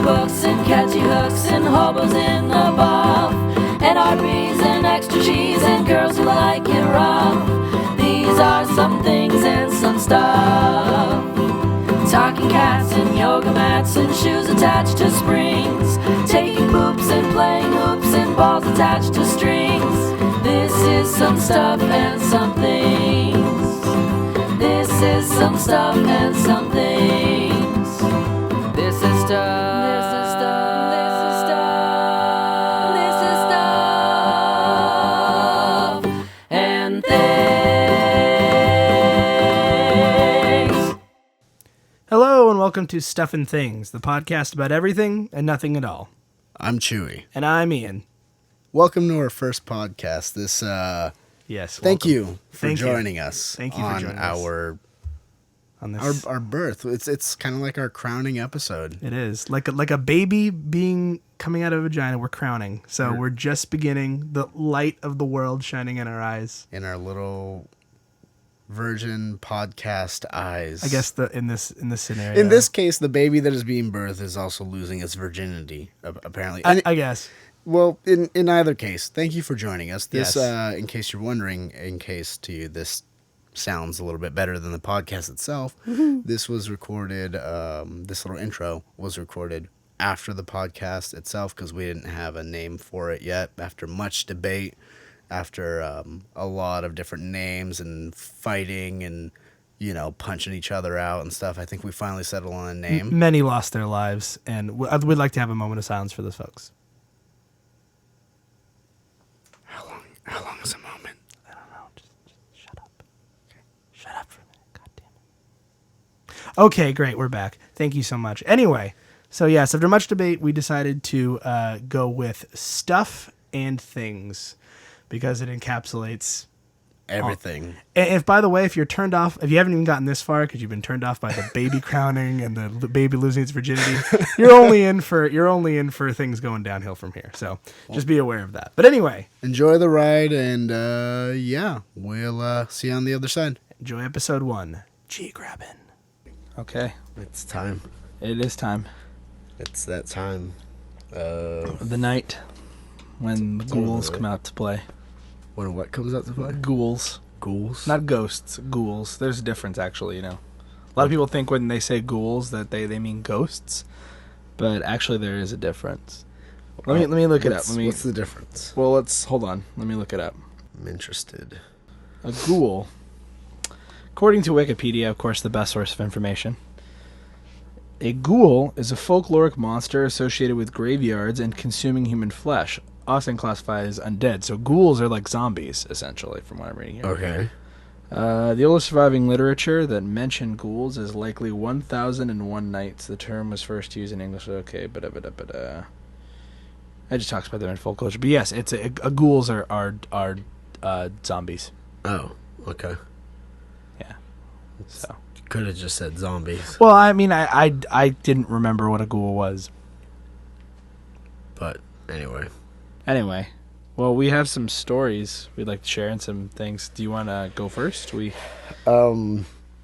books and catchy hooks and hobos in the buff, and RBs and extra cheese and girls who like it rough. These are some things and some stuff. Talking cats and yoga mats and shoes attached to springs, taking poops and playing hoops and balls attached to strings. This is some stuff and some things. This is some stuff and some things. This is stuff. This is stuff. This is stuff. This is stuff and things. Hello and welcome to Stuff and Things, the podcast about everything and nothing at all. I'm Chewy. And I'm Ian. Welcome to our first podcast. Yes. Thank welcome. you for joining us. Thank you for joining us on this. Our birth. It's kind of like our crowning episode. It is like a baby coming out of a vagina. We're crowning, so we're just beginning. The light of the world shining in our eyes, in our little virgin podcast eyes. I guess in this scenario. In this case, the baby that is being birthed is also losing its virginity. Apparently, I guess. Well, in either case, thank you for joining us. This, yes. In case you're wondering, to you, this sounds a little bit better than the podcast itself. This was recorded, this little intro was recorded after the podcast itself because we didn't have a name for it yet. After much debate, after a lot of different names and fighting and, punching each other out and stuff, I think we finally settled on a name. Many lost their lives, and we'd like to have a moment of silence for those folks. How long is a moment? I don't know. Just shut up. Okay. Shut up for a minute. God damn it. Okay, great. We're back. Thank you so much. Anyway, so yes, after much debate, we decided to go with Stuff and Things because it encapsulates everything. And if, by the way, if you're turned off, if you haven't even gotten this far because you've been turned off by the baby crowning and the baby losing its virginity, you're only in for things going downhill from here. So just be aware of that. But anyway, enjoy the ride, and we'll see you on the other side. Enjoy episode 1, G-Grabbin. Okay, It's time. it is time. It's that time. The night when the ghouls come out to play. When what comes out to play? Ghouls. Ghouls? Not ghosts, ghouls. There's a difference, actually, A lot of people think when they say ghouls that they mean ghosts, but actually there is a difference. Let me look it up. What's the difference? Well, hold on. Let me look it up. I'm interested. A ghoul, according to Wikipedia, of course, the best source of information, a ghoul is a folkloric monster associated with graveyards and consuming human flesh, often classified as undead. So ghouls are like zombies, essentially, from what I'm reading here. Okay. The oldest surviving literature that mentioned ghouls is likely 1001 Nights. The term was first used in English. Okay, but it just talks about them in folk culture. But yes, it's ghouls are zombies. Oh, okay. Yeah. So you could have just said zombies. well, I mean, I didn't remember what a ghoul was. But Anyway, well, we have some stories we'd like to share and some things. Do you want to go first?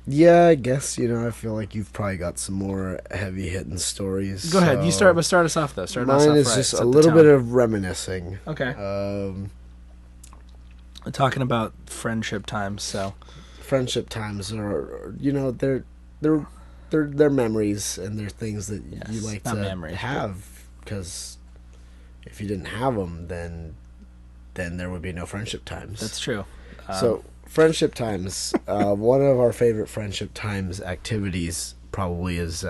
Yeah, I guess, I feel like you've probably got some more heavy-hitting stories. Go ahead. You start us off, though. Mine is just a little bit of reminiscing. Okay. We're talking about friendship times, so. Friendship times are, they're memories, and they're things that you like to have, because if you didn't have them, then there would be no friendship times. That's true. So friendship times. One of our favorite friendship times activities probably is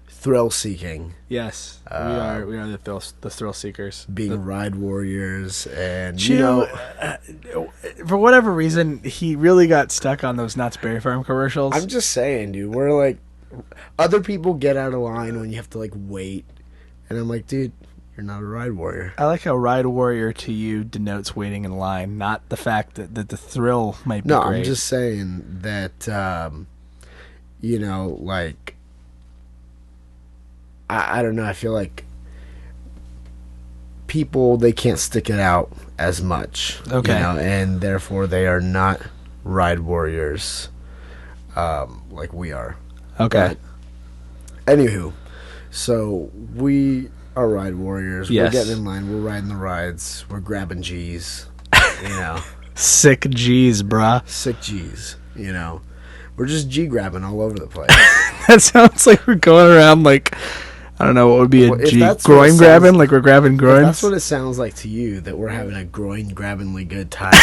thrill seeking. Yes, we are the thrill seekers. Being ride warriors, and for whatever reason, he really got stuck on those Knott's Berry Farm commercials. I'm just saying, dude. We're like, other people get out of line when you have to wait, and I'm like, dude, you're not a ride warrior. I like how ride warrior to you denotes waiting in line, not the fact that the thrill might be great. I'm just saying that, I don't know, I feel like people, they can't stick it out as much. Okay. And therefore they are not ride warriors like we are. Okay. But, anywho, So we are ride warriors. Yes. We're getting in line. We're riding the rides. We're grabbing G's. You know, Sick G's, bruh. sick G's. You know, we're just G-grabbing all over the place. That sounds like we're going around like, I don't know, what would be Well, a if G? that's what it Groin sounds- grabbing? Like we're grabbing If groins? that's what it sounds like to you, that we're having a groin-grabbingly good time.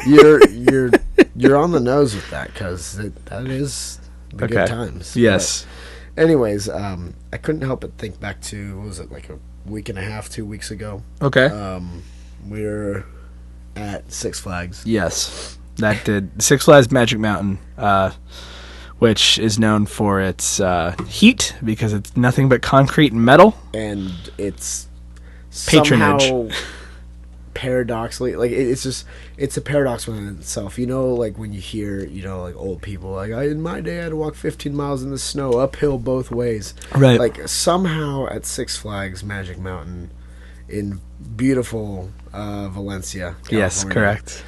You're on the nose with that, because that is the good times. Yes. But anyways, I couldn't help but think back to, what was it, like a week and a half, 2 weeks ago? Okay. We were at Six Flags. Yes. That did. Six Flags Magic Mountain, which is known for its heat because it's nothing but concrete and metal. And it's Patronage. somehow paradoxically, like, it's a paradox within itself. You know, like when you hear, like old people, like, in my day I had to walk 15 miles in the snow, uphill both ways. Right. Like, somehow at Six Flags Magic Mountain in beautiful Valencia, California. Yes, correct.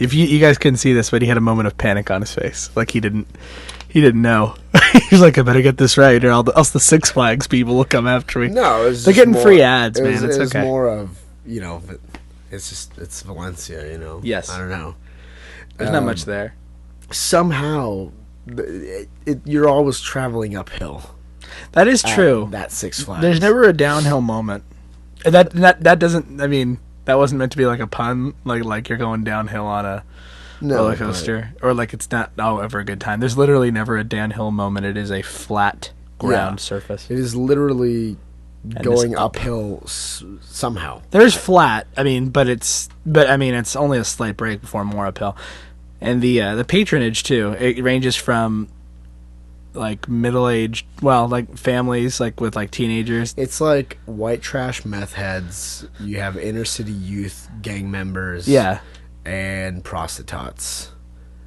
If you guys couldn't see this, but he had a moment of panic on his face. Like he didn't know. He's like, I better get this right, or else the Six Flags people will come after me. No, it was they're just getting more, free ads, man. It was okay. more of, it's Valencia, Yes. I don't know. There's not much there. Somehow, you're always traveling uphill. That is at true. That Six Flags. There's never a downhill moment. And that doesn't. I mean, that wasn't meant to be like a pun. Like you're going downhill on a roller coaster, or like it's not ever a good time. There's literally never a downhill moment. It is a flat ground surface. It is literally going it's up. uphill somehow. There's flat. I mean, but it's only a slight break before more uphill. And the patronage too. It ranges from like middle-aged, like families, like with like teenagers. It's like white trash meth heads. You have inner city youth gang members. Yeah. And prostitutes.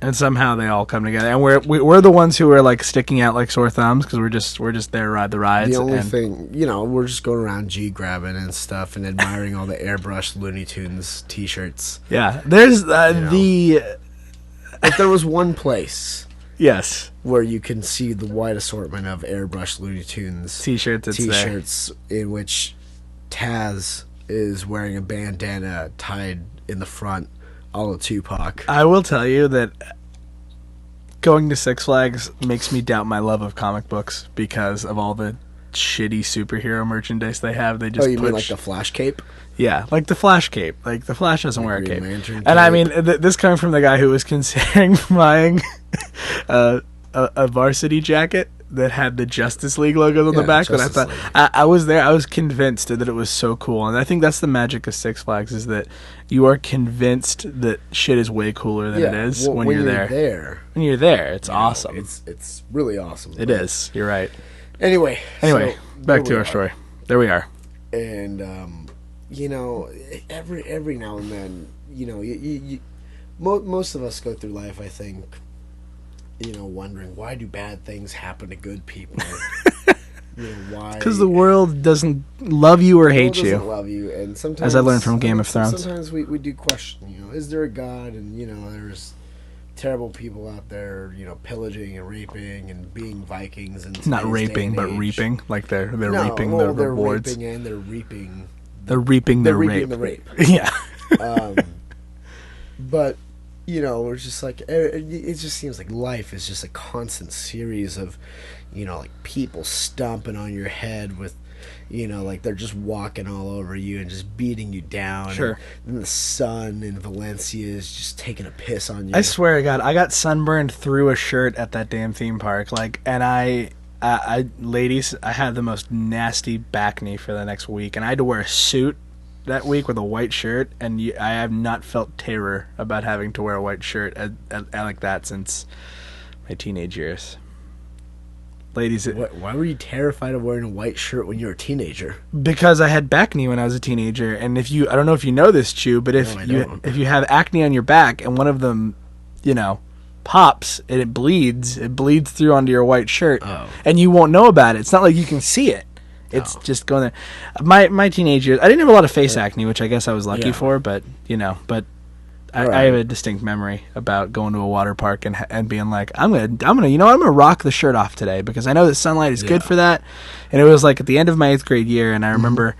And somehow they all come together, and we're the ones who are like sticking out like sore thumbs because we're just there to ride the rides. The only thing, we're just going around G-grabbing and stuff and admiring all the airbrushed Looney Tunes T-shirts. Yeah, there's the. If there was one place, yes, where you can see the wide assortment of airbrushed Looney Tunes T-shirts, in which Taz is wearing a bandana tied in the front, all of Tupac. I will tell you that going to Six Flags makes me doubt my love of comic books because of all the shitty superhero merchandise they have. They just mean like the Flash cape? Yeah, like the Flash cape. Like the Flash doesn't wear a Green cape. Lantern And I cape. mean, this coming from the guy who was considering buying a varsity jacket that had the Justice League logos on the back. But I thought I was there. I was convinced that it was so cool, and I think that's the magic of Six Flags is that you are convinced that shit is way cooler than it is when you're there. When you're there, it's awesome. It's really awesome. It is. You're right. Anyway, so back to our are. story. There we are. And every now and then, most of us go through life, I think, wondering why do bad things happen to good people? Why? Because the world doesn't love you or hate you. Doesn't love you, and sometimes, as I learned from Game of Thrones, sometimes we do question. Is there a God? And there's terrible people out there, pillaging and raping and being Vikings and not raping but reaping, like they're reaping the they're rewards. Raping and they're reaping. They're reaping their reaping rape. the rape. Yeah. But we're just like it just seems like life is just a constant series of like people stomping on your head with like they're just walking all over you and just beating you down. Sure. And the sun in Valencia is just taking a piss on you. I swear to God, I got sunburned through a shirt at that damn theme park. And I ladies, I had the most nasty back knee for the next week, and I had to wear a suit that week with a white shirt, and I have not felt terror about having to wear a white shirt like that since my teenage years. Ladies, why were you terrified of wearing a white shirt when you were a teenager? Because I had back knee when I was a teenager, and I don't know if you know this, Chew, but if you have acne on your back and one of them, pops and it bleeds through onto your white shirt, and you won't know about it. It's not like you can see it. It's just going there. My teenage years, I didn't have a lot of face acne, which I guess I was lucky for, but I have a distinct memory about going to a water park and being like, I'm gonna rock the shirt off today because I know that sunlight is good for that. And it was like at the end of my 8th grade year, and I remember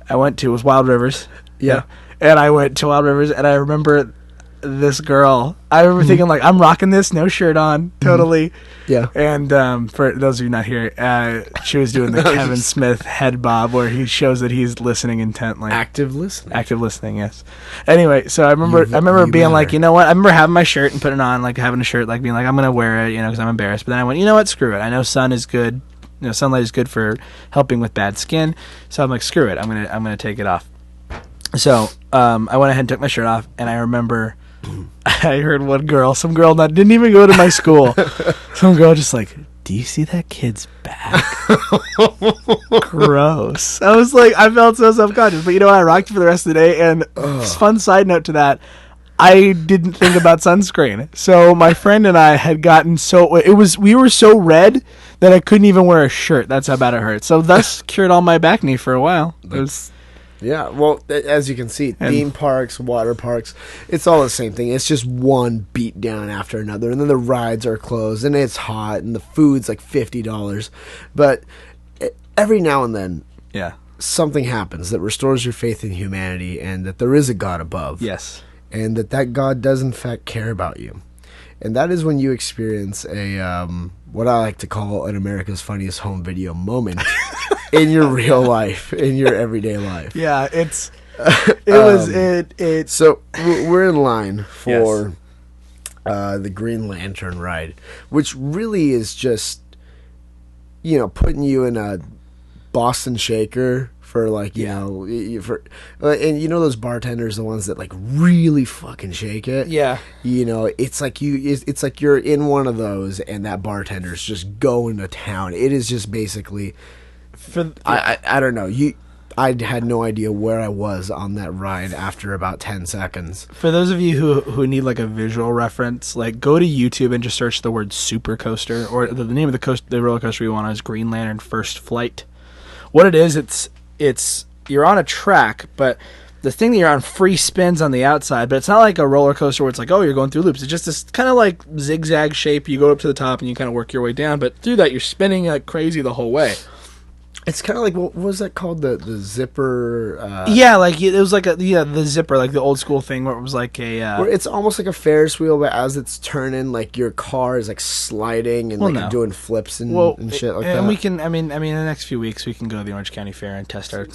it was Wild Rivers. Yeah. And I went to Wild Rivers, and I remember this girl. I remember thinking like, I'm rocking this, no shirt on, totally. Yeah. And for those of you not here, she was doing the Kevin Smith head bob where he shows that he's listening intently. Active listening, yes. Anyway, so I remember being like, you know what? I remember having my shirt and putting it on, like having a shirt, like being like, I'm gonna wear it, because I'm embarrassed. But then I went, you know what? Screw it. I know sun is good. Sunlight is good for helping with bad skin. So I'm like, screw it. I'm gonna take it off. So I went ahead and took my shirt off, and I remember I heard some girl that didn't even go to my school. Some girl just like, do you see that kid's back? Gross. I felt so self-conscious. But you know what? I rocked it for the rest of the day. And fun side note to that, I didn't think about sunscreen. So my friend and I had gotten we were so red that I couldn't even wear a shirt. That's how bad it hurt. So thus cured all my back knee for a while. Yeah, well, as you can see, theme parks, water parks, it's all the same thing. It's just one beat down after another, and then the rides are closed, and it's hot, and the food's like $50. But every now and then, something happens that restores your faith in humanity, and that there is a God above. Yes. And that God does, in fact, care about you. And that is when you experience a what I like to call an America's Funniest Home Video moment in your real life, in your everyday life. Yeah, So we're in line for the Green Lantern ride, which really is just, putting you in a Boston Shaker for like, and those bartenders, the ones that like really fucking shake it. Yeah. It's like you're in one of those, and that bartender's just going to town. It is just basically, I don't know. I had no idea where I was on that ride after about 10 seconds. For those of you who need like a visual reference, like go to YouTube and just search the word Super Coaster, or the name of the roller coaster we want is Green Lantern First Flight. What it is, it's you're on a track, but the thing that you're on free spins on the outside, but it's not like a roller coaster where it's like, oh, you're going through loops. It's just this kind of like zigzag shape. You go up to the top and you kind of work your way down, but through that you're spinning like crazy the whole way. It's kind of like, what was that called? The zipper? It was like the zipper, like the old school thing where it was like where it's almost like a Ferris wheel, but as it's turning, like your car is like sliding and you're doing flips and shit like that. And we can, in the next few weeks we can go to the Orange County Fair and test our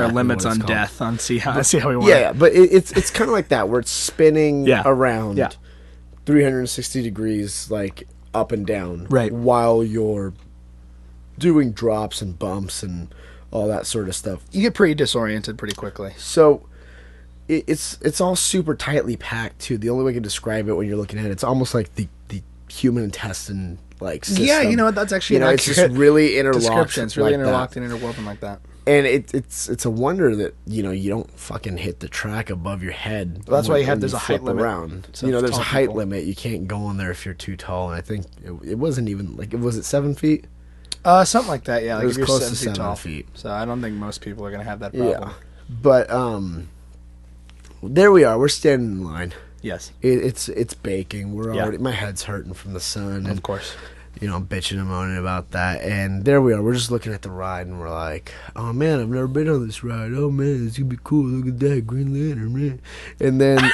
limits on death, see how we want. Yeah, but it's kind of like that where it's spinning around 360 degrees, like up and down, right, while you're doing drops and bumps and all that sort of stuff. You get pretty disoriented pretty quickly. So it's all super tightly packed too. The only way I can describe it when you're looking at it's almost like the human intestine like system. Yeah, you know what? That's actually it's just really interlocked. It's really interlocked and interwoven like that. And it's a wonder that you don't fucking hit the track above your head. Well, that's why there's a height limit around. So there's a height limit. You can't go on there if you're too tall. And I think it wasn't even like, was it 7 feet? Something like that, yeah. Like it was if you're close to 7 feet. So I don't think most people are going to have that problem. Yeah. But there we are. We're standing in line. Yes. It's baking. We're already, my head's hurting from the sun. Of course. I'm bitching and moaning about that. And there we are. We're just looking at the ride, and we're like, oh, man, I've never been on this ride. Oh, man, it's going to be cool. Look at that Green Lantern, man. And then...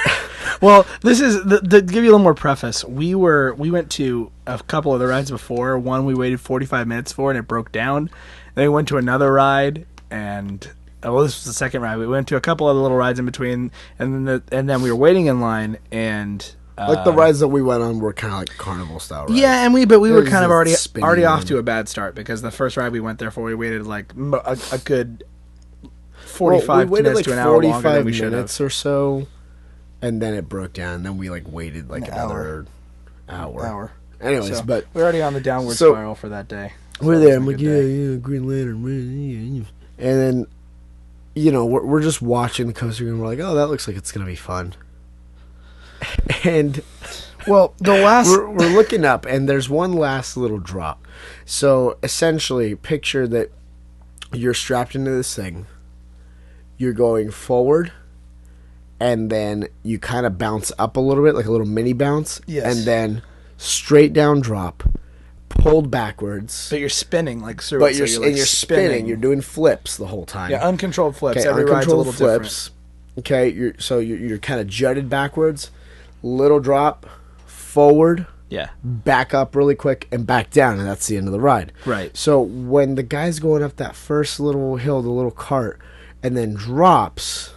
Well, this is, to give you a little more preface, we went to a couple of the rides before. One we waited 45 minutes for, and it broke down. Then we went to another ride, and... this was the second ride. We went to a couple other little rides in between, and then we were waiting in line, and... like the rides that we went on were kind of like carnival style rides. Yeah, and we were kind of already off to a bad start, because the first ride we went there for, we waited like a good 45 minutes to an hour longer than we should have. 45 minutes or so, and then it broke down, and then we like waited like another hour. Anyways, so but we're already on the downward spiral for that day. So we're there. I'm like, yeah, Green Lantern, man. And then, we're just watching the coaster, and we're like, oh, that looks like it's gonna be fun. And well, we're looking up, and there's one last little drop. So essentially, picture that you're strapped into this thing. You're going forward, and then you kind of bounce up a little bit, like a little mini bounce, Yes. and then straight down drop, pulled backwards. But you're spinning like Sir. But you're spinning. You're doing flips the whole time. Yeah, uncontrolled flips. Okay, Every ride's a uncontrolled little flips. Okay, you're kind of jutted backwards, little drop, forward, different. Yeah. back up really quick, and back down, and that's the end of the ride. Right. So when the guy's going up that first little hill, the little cart, and then drops,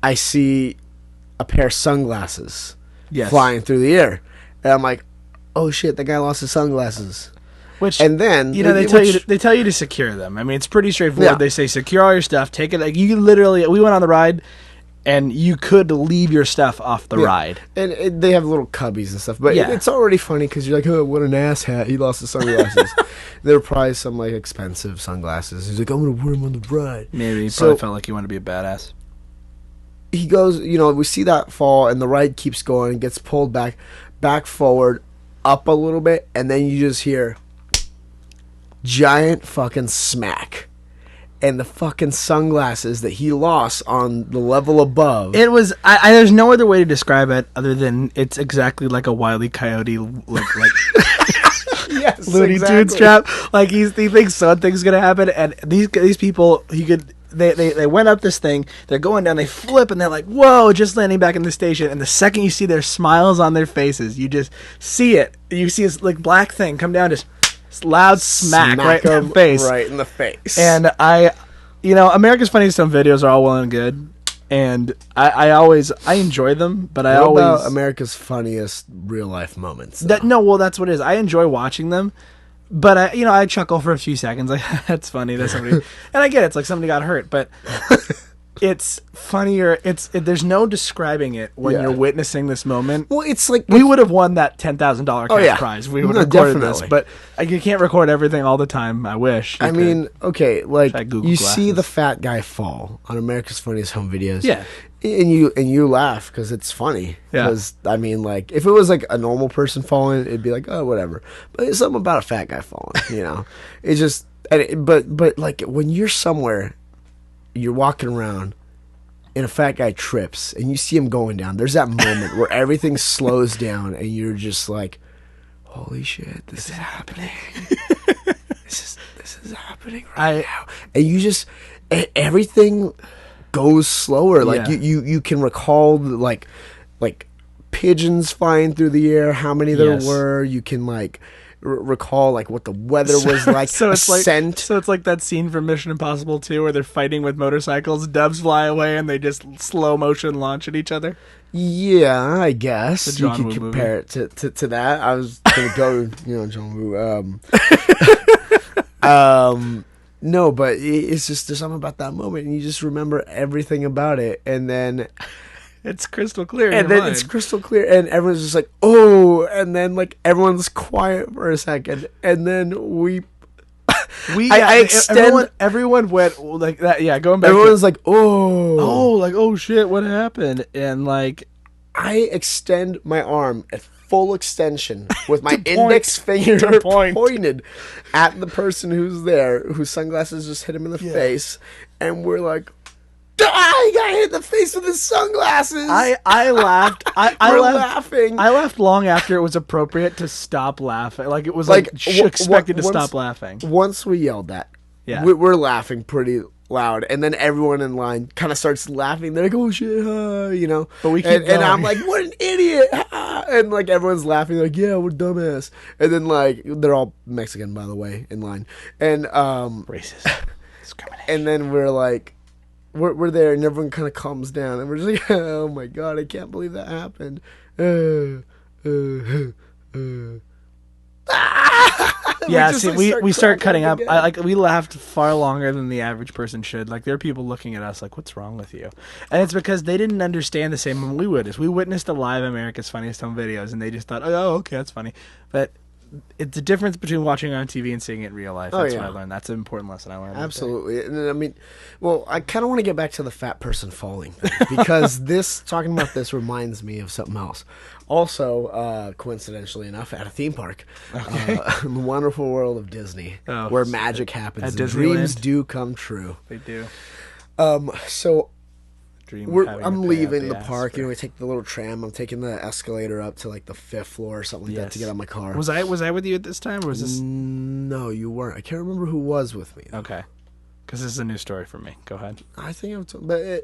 I see a pair of sunglasses Yes. flying through the air, and I'm like, "Oh shit, that guy lost his sunglasses." Which, And then they tell you to secure them. I mean, it's pretty straightforward. Yeah. They say secure all your stuff. Take it. Like, you can literally. We went on the ride, and you could leave your stuff off the ride. And they have little cubbies and stuff, but Yeah. it's already funny because you're like, "Oh, what an ass hat! He lost his sunglasses." They're probably some like expensive sunglasses. He's like, "I'm gonna wear them on the ride." Maybe he So- probably felt like you want to be a badass. He goes, we see that fall, and the ride keeps going, gets pulled back forward, up a little bit, and then you just hear giant fucking smack. And the fucking sunglasses that he lost on the level above. It was. There's no other way to describe it other than it's exactly like a Wile E. Coyote like Yes, Looney Tunes trap. Like he thinks something's gonna happen, and these people they went up this thing. They're going down. They flip, and they're like, "Whoa!" Just landing back in the station. And the second you see their smiles on their faces, you just see it. You see this like black thing come down, just loud smack right in him the face. Right in the face. And America's Funniest Home Videos are all well and good, and I enjoy them, but I what always about America's Funniest real life moments? that's what it is. I enjoy watching them, but I chuckle for a few seconds, like that's funny. That's somebody, and I get it, it's like somebody got hurt, but it's funnier. There's no describing it when Yeah. you're witnessing this moment. Well, it's like We would have won that $10,000 cash yeah. prize. We No, would have recorded definitely. this, but you can't record everything all the time. I wish. You I could. mean, okay, like Try Google you Glasses. see the fat guy fall on America's Funniest Home Videos. Yeah. And you laugh because it's funny. Yeah. Because I mean, like if it was like a normal person falling, it'd be like, oh, whatever. But it's something about a fat guy falling. It's just. But like when you're somewhere, you're walking around, and a fat guy trips, and you see him going down. There's that moment where everything slows down, and you're just like, holy shit, this is happening. This is happening right now. And you just everything goes slower. Like Yeah. you can recall like pigeons flying through the air, how many there Yes. were. You can like recall like what the weather was like. So it's like scent. so it's like that scene from Mission Impossible 2 where they're fighting with motorcycles, doves fly away, and they just slow motion launch at each other. Yeah, I guess The you John could Woo compare it to that. I was gonna go, John Woo. No, but it's just there's something about that moment, and you just remember everything about it, and then It's crystal clear. In and your then it's mind. crystal clear, and everyone's just like, oh, and then like everyone's quiet for a second, and then we I extend- everyone went like that. Yeah, going back. everyone's like, oh, oh shit, what happened? And like, I extend my arm at full extension with my point. index finger To point. pointed at the person who's there, whose sunglasses just hit him in the face, and we're like, "Ah, he got hit in the face with his sunglasses." I laughed. I We're laughed. laughing. I laughed long after it was appropriate to stop laughing. Like it was Like, expected to once- stop laughing. Once we yelled that, Yeah. we're laughing pretty loud, and then everyone in line kind of starts laughing. They're like, "Oh shit!" But we keep and I'm going. like, "What an idiot!" And like everyone's laughing, like, "Yeah, we're dumbass." And then like they're all Mexican, by the way, in line, and Racist discrimination. and then we're like, we're there, and everyone kind of calms down, and we're just like, "Oh my god, I can't believe that happened." Yeah, just, see, like, we start cutting up. cracking We laughed far longer than the average person should. Like there are people looking at us like, "What's wrong with you?" And it's because they didn't understand the same when we witnessed. We witnessed a live America's Funniest Home Videos, and they just thought, "Oh, okay, that's funny." But it's a difference between watching it on TV and seeing it in real life. That's yeah. what I learned. That's an important lesson I learned. that day. Absolutely. And then, I mean, well, I kind of want to get back to the fat person falling thing because talking about this reminds me of something else. Also, coincidentally enough, at a theme park, in the wonderful world of Disney, Oh, where magic happens at and dreams Disneyland? do come true. They do. So dream. Of having to I'm pay leaving out the ass park. for- You know, we take the little tram. I'm taking the escalator up to like the 5th floor or something like that to get on my car. Was I with you at this time, or was this? No, you weren't. I can't remember who was with me. Okay, because this is a new story for me. Go ahead. I think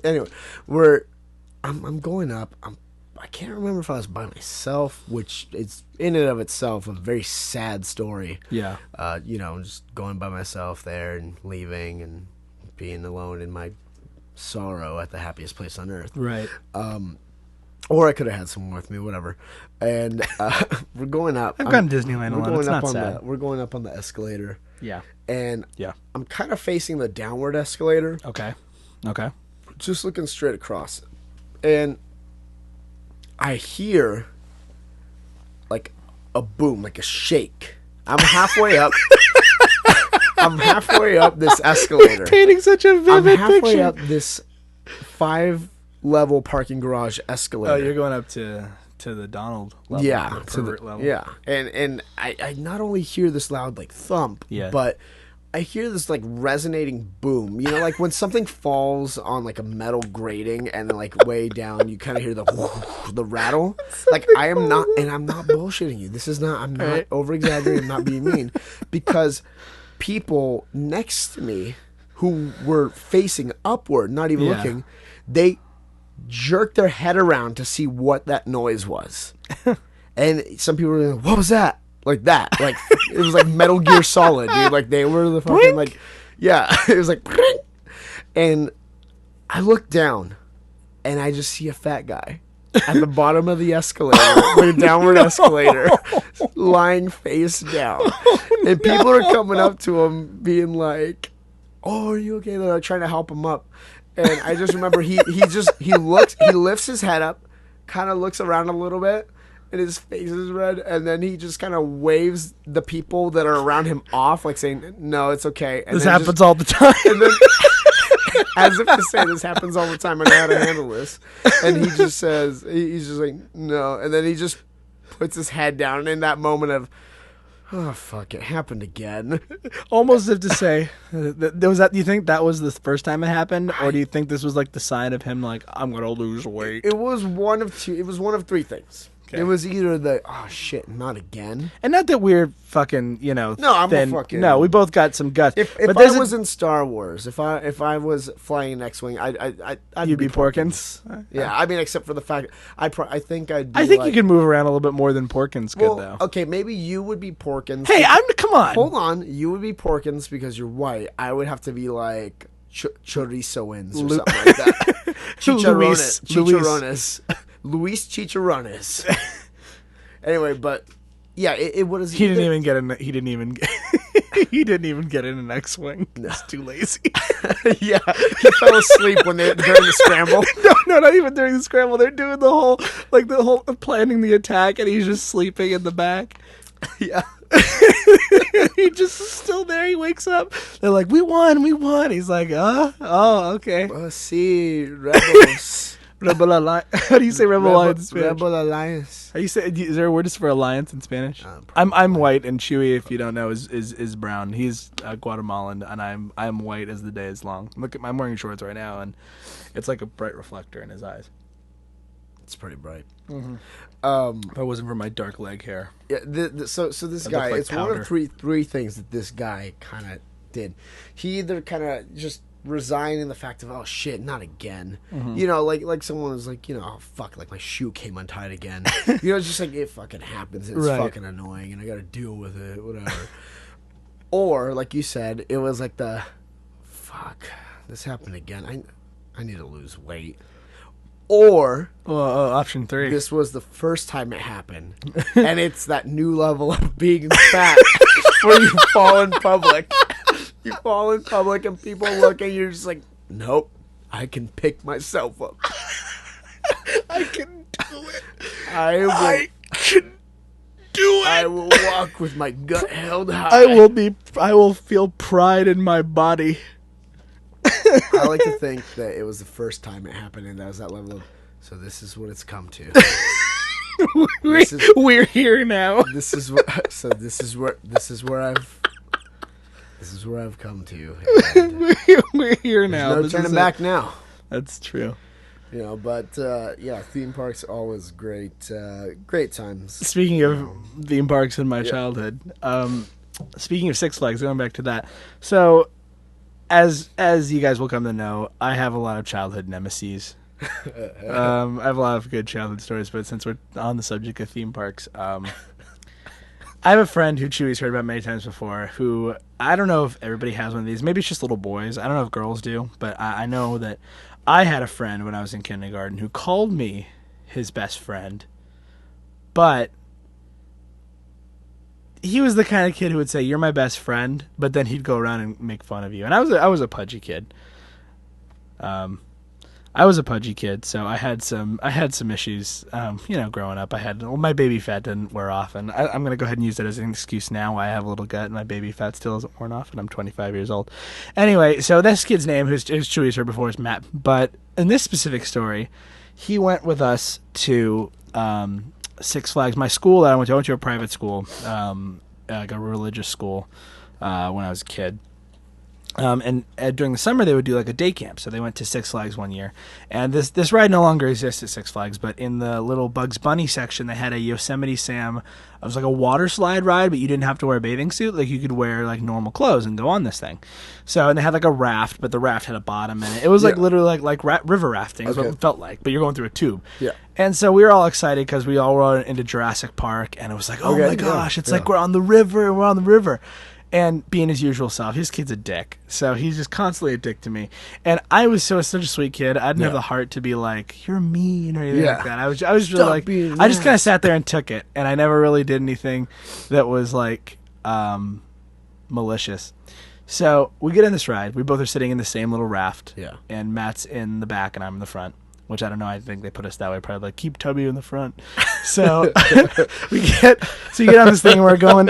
anyway, I'm going up. I can't remember if I was by myself, which is in and of itself a very sad story. Yeah. You know, just going by myself there and leaving and being alone in my sorrow at the happiest place on earth. Right. Or I could have had someone with me, whatever. And we're going up. I've gone to Disneyland alone. It's not sad. We're going up on the escalator. Yeah. And Yeah. I'm kind of facing the downward escalator. Okay. Okay. Just looking straight across. And I hear like a boom, like a shake. I'm halfway up. I'm halfway up this escalator. Painting such a I'm vivid halfway picture. up this 5-level parking garage escalator. Oh, you're going up to the Donald level. Yeah, the pervert level. yeah. And I not only hear this loud like thump, Yeah. but I hear this like resonating boom. You know, like when something falls on like a metal grating and then like way down, you kind of hear the rattle. Like I'm not bullshitting you. This is not. I'm not Right. over exaggerating. I'm not being mean, because people next to me who were facing upward, not even Yeah. looking, they jerked their head around to see what that noise was. And some people were like, what was that? Like that. Like it was like Metal Gear Solid, dude. Like they were the fucking like, yeah. It was like, and I looked down and I just see a fat guy at the bottom of the escalator, the downward escalator, lying face down. And people are coming up to him being like, oh, are you okay? They're like trying to help him up. And I just remember he lifts his head up, kind of looks around a little bit, and his face is red, and then he just kind of waves the people that are around him off, like saying, no, it's okay. And This then happens all the time. and then, as if to say, this happens all the time, I know how to handle this. And he just says, he's just like, no. And then he just puts his head down, and in that moment of, oh, fuck, it happened again. Almost as if to say, was that? Do you think that was the first time it happened, or do you think this was like the sign of him, like, I'm gonna lose weight? It was one of two. It was one of three things. Okay. It was either the, oh shit, not again. And not that we're fucking, No, I'm a fucking- No, we both got some guts. If but I there's was in Star Wars, if I was flying an X-wing, I'd you'd be Porkins. Yeah, I mean, except for the fact I think I'd. Be I think like, you can move around a little bit more than Porkins could, well, though. okay, maybe you would be Porkins. Hey, come on. Hold on, you would be Porkins because you're white. I would have to be like Chorizoins or something like that. Chicharrones. Luis Chicharrones. Anyway, but yeah, it was. He didn't even get in. He didn't even. He didn't even get in an X-wing. He's too lazy. Yeah, he fell asleep during the scramble. No, not even during the scramble. They're doing the whole planning the attack, and he's just sleeping in the back. Yeah. He just is still there. He wakes up. They're like, "We won. He's like, oh, okay." Sí, rebels. Rebel Alliance. How do you say Rebel Alliance in Spanish? Rebel Alliance. Are you say? Is there a word for alliance in Spanish? I'm white, and Chewy, if you don't know, is brown. He's Guatemalan, and I'm white as the day is long. Look at I'm wearing shorts right now, and it's like a bright reflector in his eyes. It's pretty bright. If it wasn't for my dark leg hair. Yeah. So this It guy, looked like it's one powder. of three things that this guy kind of did. He either kind of just resigned in the fact of, oh shit, not again. You know, like someone was like, you know, oh fuck, like my shoe came untied again. You know, it's just like it fucking happens. And it's Right. fucking annoying, and I got to deal with it, whatever. Or like you said, it was like the, fuck, this happened again. I need to lose weight. Or Option 3. this was the first time it happened, and it's that new level of being fat where you fall in public. You fall in public and people look and you're just like, nope, I can pick myself up. I can do it. I can do it. I will walk with my gut held high. I will feel pride in my body. I like to think that it was the first time it happened, and that was that level of, so this is what it's come to. We're here now. This is where I've come to. And We're here now. no This turning is it. back now. That's true. But yeah, theme parks always great, great times. Speaking of theme parks in my childhood, speaking of Six Flags, going back to that, so as you guys will come to know, I have a lot of childhood nemesis. I have a lot of good childhood stories, but since we're on the subject of theme parks, I have a friend who Chewy's heard about many times before, who I don't know if everybody has one of these. Maybe it's just little boys. I don't know if girls do, but I know that I had a friend when I was in kindergarten who called me his best friend, but he was the kind of kid who would say, "You're my best friend," but then he'd go around and make fun of you. And I was a pudgy kid. I was a pudgy kid, so I had some issues, growing up. My baby fat didn't wear off, and I'm going to go ahead and use that as an excuse now why I have a little gut and my baby fat still isn't worn off, and I'm 25 years old. Anyway, so this kid's name, who's Chewy's heard before, is Matt. But in this specific story, he went with us to Six Flags. My school that I went to a private school, like a religious school, when I was a kid. And during the summer, they would do like a day camp. So they went to Six Flags one year. And this ride no longer exists at Six Flags, but in the little Bugs Bunny section, they had a Yosemite Sam. It was like a water slide ride, but you didn't have to wear a bathing suit. Like you could wear like normal clothes and go on this thing. So, and they had like a raft, but the raft had a bottom in it. It was like literally like river rafting is what it felt like, but you're going through a tube. Yeah. And so we were all excited because we all were into Jurassic Park, and it was like, oh my gosh, it's like we're on the river. And being his usual self, his kid's a dick. So he's just constantly a dick to me. And I was such a sweet kid. I didn't have the heart to be like, you're mean or anything like that. I was just really like, I just kind of sat there and took it. And I never really did anything that was like malicious. So we get in this ride. We both are sitting in the same little raft. Yeah. And Matt's in the back and I'm in the front. Which I don't know. I think they put us that way. Probably like, keep Tubby in the front. So you get on this thing. And we're going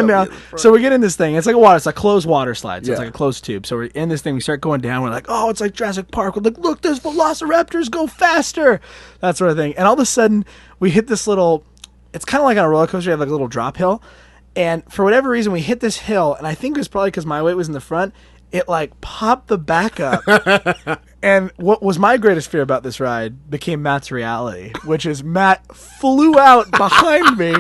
down. So we get in this thing. It's like it's a closed water slide. So it's like a closed tube. So we're in this thing. We start going down. We're like, oh, it's like Jurassic Park. We're like, look, there's velociraptors. Go faster. That sort of thing. And all of a sudden, we hit this little. It's kind of like on a roller coaster. You have like a little drop hill. And for whatever reason, we hit this hill. And I think it was probably because my weight was in the front. It like popped the back up. And what was my greatest fear about this ride became Matt's reality, which is Matt flew out behind me.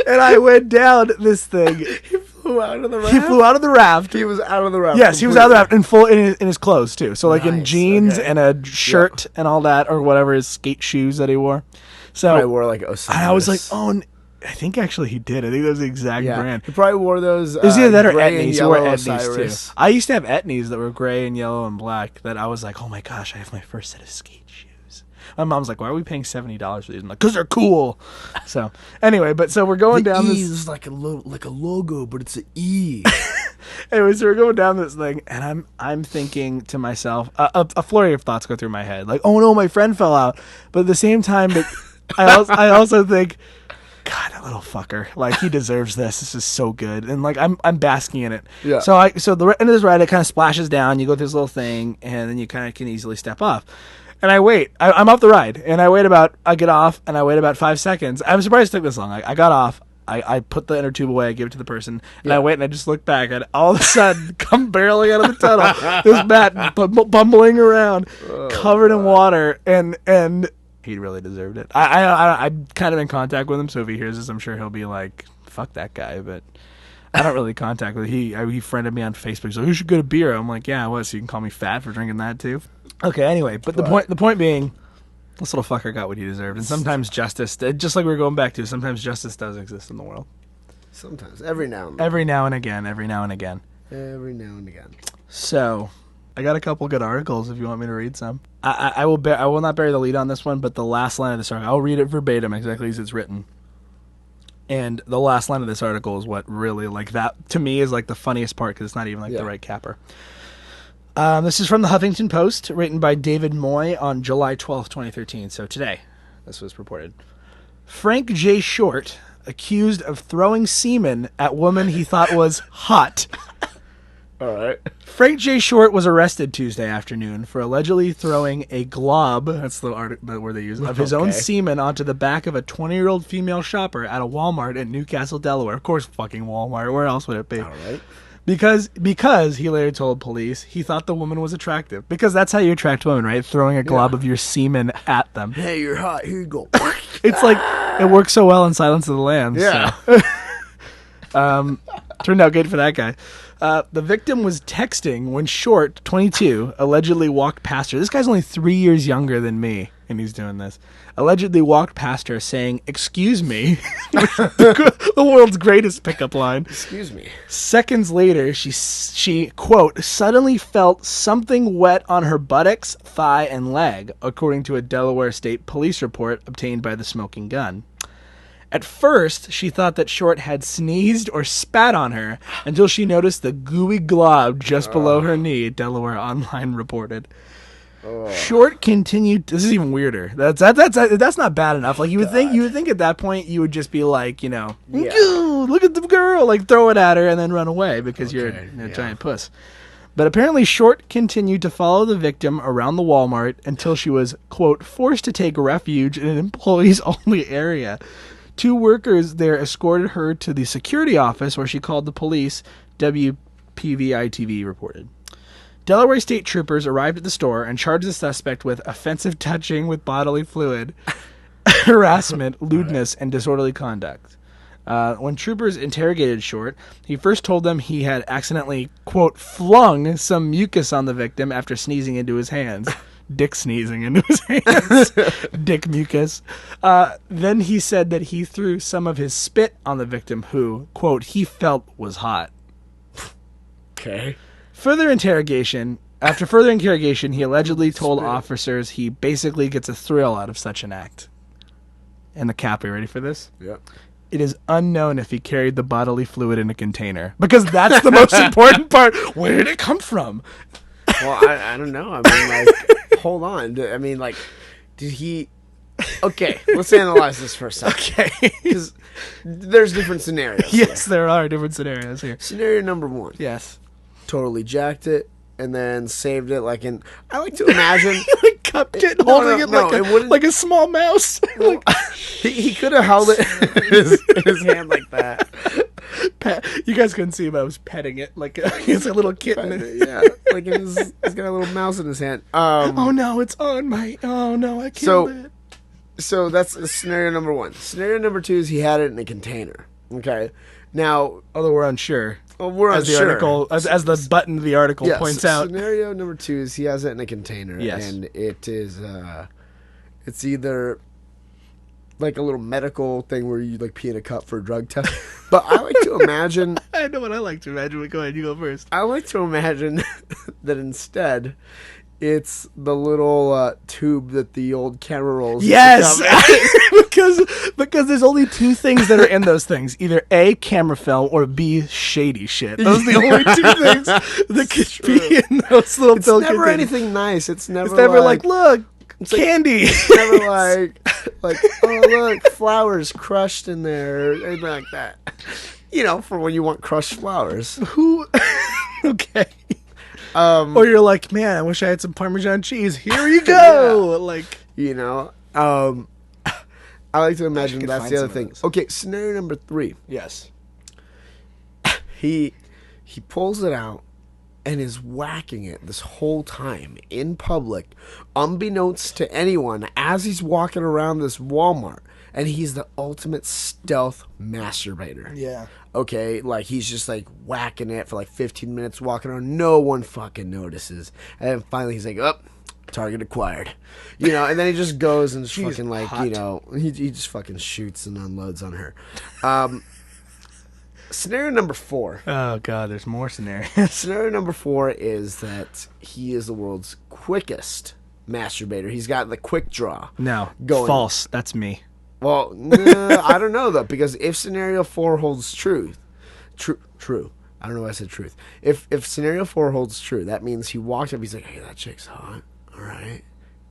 And I went down this thing. He flew out of the raft? He flew out of the raft. He was out of the raft. Yes, completely. He was out of the raft in full in his clothes too. So like in jeans and a shirt and all that, or whatever his skate shoes that he wore. So I wore like Osiris. I was like, oh. I think actually he did. I think that was the exact brand. He probably wore those. It was either that or Etnies. He wore Etnies too. I used to have Etnies that were gray and yellow and black. That I was like, oh my gosh, I have my first set of skate shoes. My mom's like, why are we paying $70 for these? I'm like, because they're cool. So anyway, so we're going down this. Is like a logo, but it's an E. Anyway, so we're going down this thing, and I'm thinking to myself, a flurry of thoughts go through my head, like, oh no, my friend fell out. But at the same time, I also think, God, that little fucker. Like, he deserves this. This is so good. And, like, I'm basking in it. Yeah. So the end of this ride, it kind of splashes down. You go through this little thing, and then you kind of can easily step off. And I wait. I'm off the ride. And I get off, and I wait about 5 seconds. I'm surprised it took this long. I got off. I put the inner tube away. I give it to the person. And I wait, and I just look back. And all of a sudden, come barreling out of the tunnel. This Matt bumbling around, covered in water. And he really deserved it. I'm kind of in contact with him, so if he hears this, I'm sure he'll be like, fuck that guy. But I don't really contact with him. He friended me on Facebook. So you should get a beer. I'm like, yeah, what? So you can call me fat for drinking that too? Okay, anyway. But the point being, this little fucker got what he deserved. And sometimes justice, just like we were going back to, sometimes justice does exist in the world. Sometimes. Every now and again. Every now and again. So, I got a couple good articles if you want me to read some. I will not bury the lead on this one, but the last line of this article, I'll read it verbatim exactly as it's written. And the last line of this article is what really, like, that to me is like the funniest part because it's not even like the right capper. This is from the Huffington Post, written by David Moy on July 12th, 2013. So today, this was reported. Frank J. Short accused of throwing semen at woman he thought was hot. All right. Frank J. Short was arrested Tuesday afternoon for allegedly throwing a glob, that's the word they use, of his own semen onto the back of a 20-year-old female shopper at a Walmart in Newcastle, Delaware. Of course, fucking Walmart. Where else would it be? All right. Because he later told police he thought the woman was attractive. Because that's how you attract women, right? Throwing a glob of your semen at them. Hey, you're hot. Here you go. It's like it works so well in Silence of the Lambs. Yeah. So. Turned out good for that guy. The victim was texting when Short, 22, allegedly walked past her. This guy's only 3 years younger than me, and he's doing this. Allegedly walked past her saying, "Excuse me," the world's greatest pickup line. Excuse me. Seconds later, she quote, suddenly felt something wet on her buttocks, thigh, and leg, according to a Delaware State Police report obtained by the Smoking Gun. At first, she thought that Short had sneezed or spat on her until she noticed the gooey glob just below her knee, Delaware Online reported. Short continued. This is even weirder. That's not bad enough. Like you would think at that point you would just be like, look at the girl, like throw it at her and then run away because you're a giant puss. But apparently Short continued to follow the victim around the Walmart until she was, quote, forced to take refuge in an employees-only area. 2 workers there escorted her to the security office where she called the police, WPVI-TV reported. Delaware State troopers arrived at the store and charged the suspect with offensive touching with bodily fluid, harassment, lewdness, and disorderly conduct. When troopers interrogated Short, he first told them he had accidentally, quote, flung some mucus on the victim after sneezing into his hands. Dick sneezing into his hands. Dick mucus. Then he said that he threw some of his spit on the victim who, quote, he felt was hot. Okay. After further interrogation, he allegedly told officers he basically gets a thrill out of such an act. And the cap, are you ready for this? Yeah. It is unknown if he carried the bodily fluid in a container. Because that's the most important part. Where did it come from? Well, I don't know. I mean, like, hold on. I mean, like, did he... Okay, let's analyze this for a second. Okay. Because there's different scenarios. Yes, there are different scenarios here. Scenario number 1. Yes. Totally jacked it and then saved it like in... I like to imagine... Like cupped it, holding it like a small mouse. Well, he could have held it in his hand like that. You guys couldn't see him. I was petting it like it's a little kitten. Yeah, like he's got a little mouse in his hand. Oh no, it's on my... Oh no, I killed it. So that's scenario number 1. Scenario number 2 is he had it in a container. Okay. Now... Although we're unsure. Well, we're as unsure. The article, as the button of the article points out. Scenario number 2 is he has it in a container. Yes. And it is... it's either... like a little medical thing where you like pee in a cup for a drug test. But I like to imagine... I know what I like to imagine. Go ahead, you go first. I like to imagine that instead it's the little tube that the old camera rolls. Yes! because there's only 2 things that are in those things. Either A, camera film, or B, shady shit. Those are the only 2 things that could be in those little It's pill never containers. anything nice. It's never like look, it's candy. It's never like, oh, look, flowers crushed in there, or anything like that. You know, for when you want crushed flowers. Who? Okay. Or you're like, man, I wish I had some Parmesan cheese. Here you go. Yeah. Like, you know, I like to imagine that's the other thing. Those. Okay, scenario number 3. yes. He pulls it out and is whacking it this whole time in public, unbeknownst to anyone, as he's walking around this Walmart. And he's the ultimate stealth masturbator. Yeah. Okay, like he's just like whacking it for like 15 minutes, walking around. No one fucking notices. And then finally he's like, oh, target acquired. You know, and then he just goes and just fucking like, hot. you know, he just fucking shoots and unloads on her. Scenario number 4. Oh, God, there's more scenarios. Scenario number 4 is that he is the world's quickest masturbator. He's got the quick draw. No, Going. false. That's me. Well, I don't know, though, because if scenario 4 holds true. I don't know why I said truth. If scenario 4 holds true, that means he walked up, he's like, hey, that chick's hot. All right.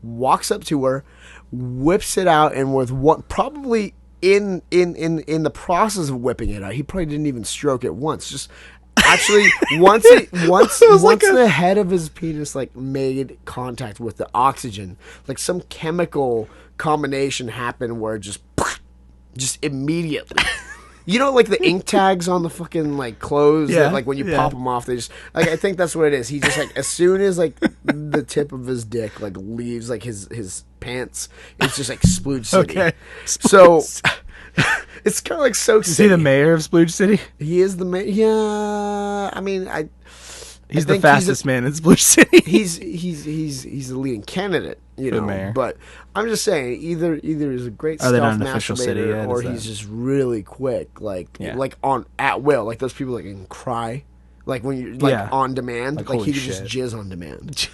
Walks up to her, whips it out, and with what probably in the process of whipping it out, he probably didn't even stroke it once. Just actually once the head of his penis like made contact with the oxygen, like some chemical combination happened where it just immediately, You know, like the ink tags on the fucking like clothes. Yeah, That, like when you pop them off, they just like. I think that's what it is. He just like as soon as like the tip of his dick like leaves like his pants, it's just like Splooge City. Okay. So it's kind of like Soak Is City. he the mayor of Splooge City? He is the mayor. Yeah, I mean, He's the fastest man in Splooge City. He's the leading candidate, you know. mayor. But I'm just saying, either he's a great Are they stealth not an official city masturbator, yet? or Is he's that- just really quick, like Yeah. like on at will, like those people that can cry, like when you're like Yeah. on demand, Like, like he holy can just shit. jizz on demand.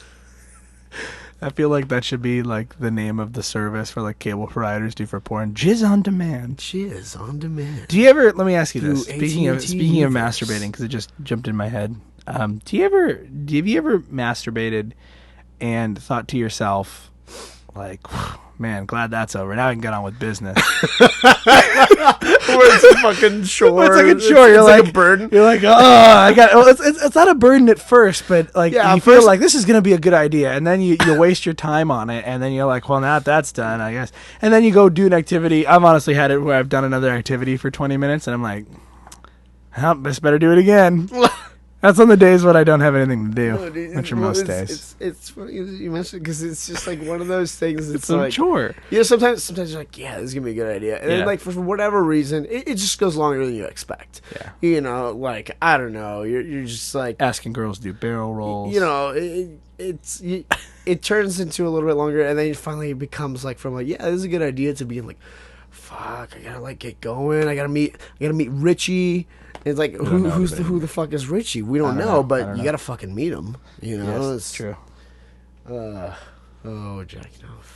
I feel like that should be like the name of the service for like cable providers do for porn. Jizz on demand. Jizz on demand. Do you ever? Let me ask you Through this. Speaking of AT&T speaking of Universe. masturbating, because it just jumped in my head. Have you ever masturbated and thought to yourself, like, man, glad that's over. Now I can get on with business. Or it's a fucking chore. It's like a chore. You're It's like a burden. You're like, oh, I got. Well, it's not a burden at first, but like Yeah, you at feel first- like this is gonna be a good idea, and then you waste your time on it, and then you're like, well, now that's done, I guess. And then you go do an activity. I've honestly had it where I've done another activity for 20 minutes, and I'm like, well, best better do it again. That's on the days when I don't have anything to do, which are most days. It's funny you mentioned because it's just like one of those things. It's like a chore. you know, sometimes you're like, yeah, this is gonna be a good idea, and Yeah. then like for whatever reason, it just goes longer than you expect. Yeah. You know, like I don't know, you're just like, Asking girls to do barrel rolls. you know, it turns into a little bit longer, and then it finally becomes like from like, yeah, this is a good idea to being like, fuck, I gotta like get going. I gotta meet Richie. It's like don't know who the fuck is Richie? We don't, I don't know, know. I but don't you know. gotta fucking meet him. You know, Yes, it's it's true. Oh, jacking off.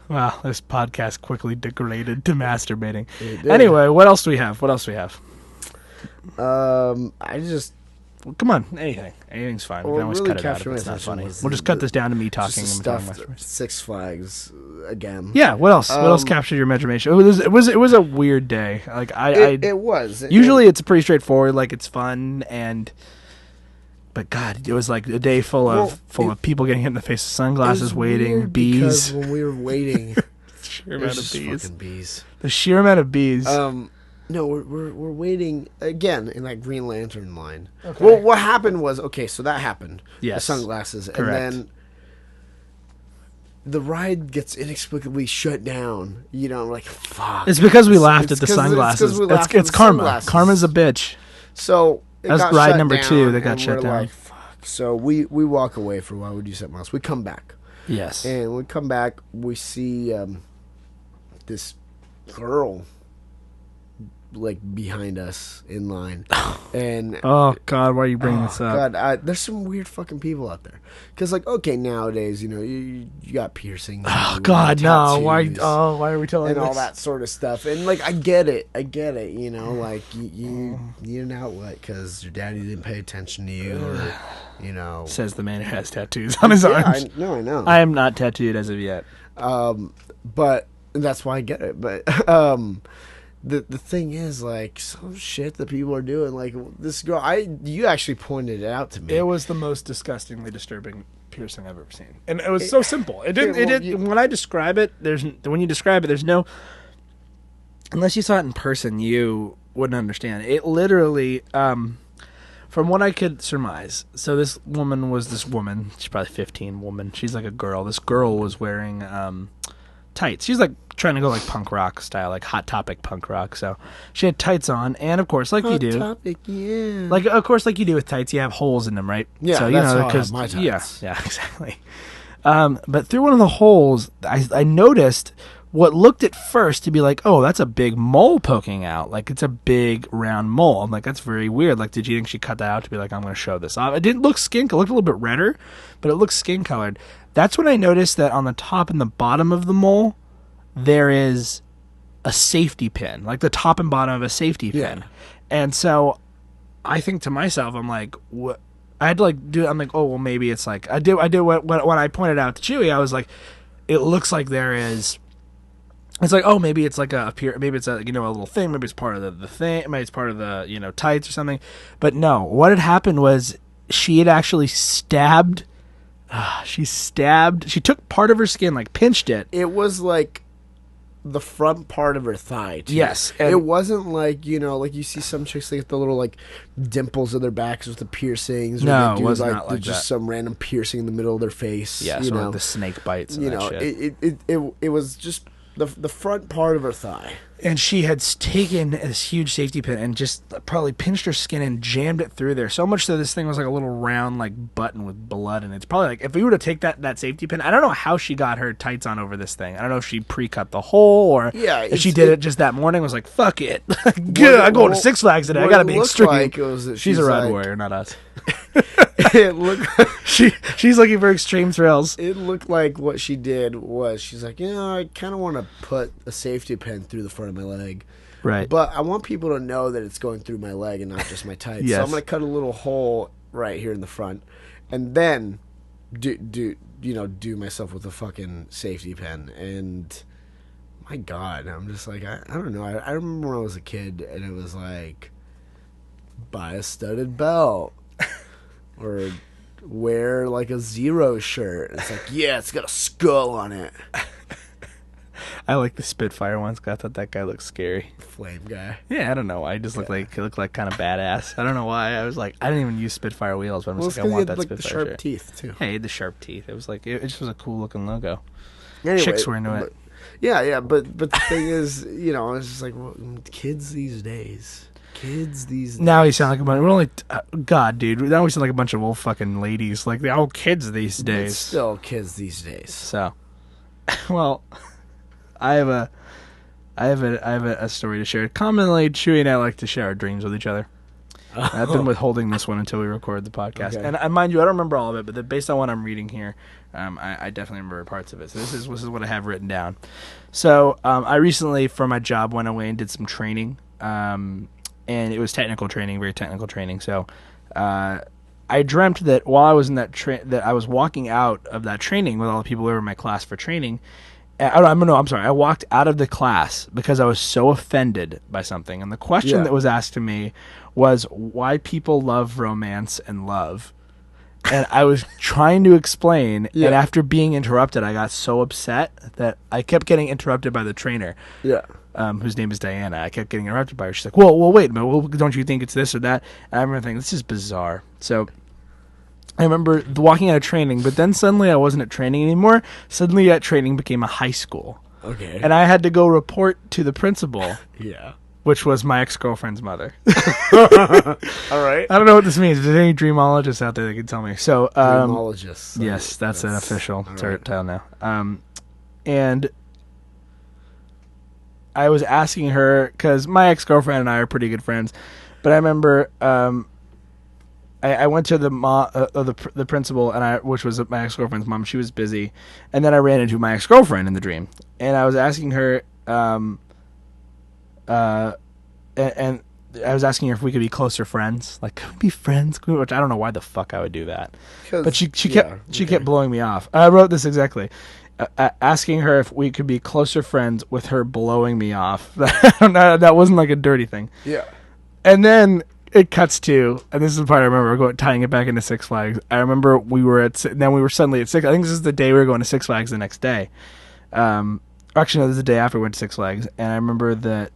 Wow, this podcast quickly degraded to masturbating. It did. Anyway, what else do we have? I just Well, come on, anything's fine. We Well, can always really cut it out if captured my it's not attention funny. was We'll just the- cut this down to me just talking the and talking stuff. masturbating. Six Flags again. Yeah, what else? What else Um, captured your imagination? It was a weird day. Like It was. usually it's pretty straightforward. Like it's fun but God, it was like a day full of people getting hit in the face with sunglasses, waiting, bees. Because when we were waiting, Sheer there's amount of just bees. fucking bees. The sheer amount of bees. No, we're waiting again in that Green Lantern line. Okay. Well, what happened was so that happened. Yes. The sunglasses, Correct. and then the ride gets inexplicably shut down. You know, I'm like, fuck. it's because we laughed It's at the 'cause- it's 'cause sunglasses. we laughed at It's the karma. sunglasses. Karma's a bitch. So it That's got ride shut number down, 2 that got and shut we're down. Like, fuck. So we walk away for a while. We do something else. We come back, Yes. and when we come back, we see this girl like behind us in line, and Oh God, why are you bringing this up? God, there's some weird fucking people out there. Cause like, okay, nowadays, you know, you got piercings. Oh and God, no! Why? tattoos Why are we telling and this? all that sort of stuff. And like, I get it. You know, like you need an outlet because your daddy didn't pay attention to you, or you know. Says the man who has tattoos on his Yeah, arms. I know. I am not tattooed as of yet. But that's why I get it. But the thing is, like, some shit that people are doing, like this girl. You actually pointed it out to me. It was the most disgustingly disturbing piercing I've ever seen, and it was so simple. It didn't. Yeah, well, it didn't. When I describe it, when you describe it, there's no. Unless you saw it in person, you wouldn't understand. It literally, from what I could surmise, so this woman. She's probably 15. Woman. She's like a girl. This girl was wearing tights. She's like trying to go like punk rock style, like Hot Topic punk rock. So she had tights on, and of course, like you do, Topic, yeah. like of course, like you do with tights, you have holes in them, right? Yeah, so, that's how I have my tights. yeah, exactly. But through one of the holes, I noticed what looked at first to be like, oh, that's a big mole poking out. Like it's a big round mole. I'm like, that's very weird. Like, did you think she cut that out to be like, I'm going to show this off? It didn't look skin. It looked a little bit redder, but it looked skin colored. That's when I noticed that on the top and the bottom of the mole, there is a safety pin, like the top and bottom of a safety pin. Yeah. And so I think to myself, I'm like, what? I had to like do. I'm like, oh well, maybe it's like I did what when I pointed out to Chewy, I was like, it looks like there is. It's like, oh, maybe it's like maybe it's a a little thing, maybe it's part of the thing, maybe it's part of the tights or something. But no, what had happened was she had actually stabbed. She took part of her skin, like pinched it. It was like the front part of her thigh, too. Yes, It wasn't like, like you see some chicks, they get the little, like, dimples in their backs with the piercings. Or No, they do, it was not like just that. some random piercing in the middle of their face. Yes, or like the snake bites and that shit. It was just the front part of her thigh. And she had taken this huge safety pin and just probably pinched her skin and jammed it through there. So much so this thing was like a little round like button with blood. And it's probably like, if we were to take that safety pin, I don't know how she got her tights on over this thing. I don't know if she pre-cut the hole or if she did it just that morning, was like, fuck it. Good, I'm going to Six Flags today. I got to be extreme. Like was that she's a ride warrior, not us. It looked she's looking for extreme thrills. It looked like what she did was she's like, I kind of want to put a safety pin through the front of my leg, right? But I want people to know that it's going through my leg and not just my tights. Yes. So I'm gonna cut a little hole right here in the front, and then do myself with a fucking safety pin. And my God, I'm just like I don't know. I remember when I was a kid and it was like, buy a studded belt. Or wear like a Zero shirt. It's like, yeah, it's got a skull on it. I like the Spitfire ones because I thought that guy looked scary. Flame guy. Yeah, I don't know. I just looked like he looked like kind of badass. I don't know why. I was like, I didn't even use Spitfire wheels, but I'm just like, I want that like Spitfire the sharp shirt. teeth too. Yeah, he had the sharp teeth. It was like it just was a cool looking logo. Anyway, Chicks were into it. Yeah, but the thing is, it's just like kids these days. Now we sound like a bunch. We're only God, dude. Now we sound like a bunch of old fucking ladies, like the old kids these days. It's still kids these days. So, well, I have a story to share. Commonly, Chewy and I like to share our dreams with each other. I've been withholding this one until we record the podcast, Okay. and mind you, I don't remember all of it, but based on what I'm reading here, I definitely remember parts of it. So this is what I have written down. So I recently, for my job, went away and did some training. And it was technical training, very technical training. So, I dreamt that while I was in that that I was walking out of that training with all the people who were in my class for training. I'm sorry. I walked out of the class because I was so offended by something. And the question that was asked to me was why people love romance and love. And I was trying to explain, and after being interrupted, I got so upset that I kept getting interrupted by the trainer. Yeah. Whose name is Diana. I kept getting interrupted by her. She's like, well, wait a minute. Well, don't you think it's this or that? And I remember thinking, this is bizarre. So I remember walking out of training, but then suddenly I wasn't at training anymore. Suddenly that training became a high school. Okay. And I had to go report to the principal. Yeah. Which was my ex-girlfriend's mother. All right. I don't know what this means. If there's any dreamologists out there that can tell me. So, dreamologists. Yes, that's an official title now. And I was asking her, because my ex-girlfriend and I are pretty good friends, but I remember I went to the principal, which was my ex-girlfriend's mom. She was busy, and then I ran into my ex-girlfriend in the dream, and I was asking her, and I was asking her if we could be closer friends, like could we be friends? Which I don't know why the fuck I would do that, but she kept blowing me off. I wrote this exactly. Asking her if we could be closer friends with her blowing me off. That wasn't like a dirty thing. Yeah. And then it cuts to, and this is the part I remember tying it back into Six Flags. I remember we were suddenly at Six. I think this is the day we were going to Six Flags the next day. Actually, no, this is the day after we went to Six Flags, and I remember that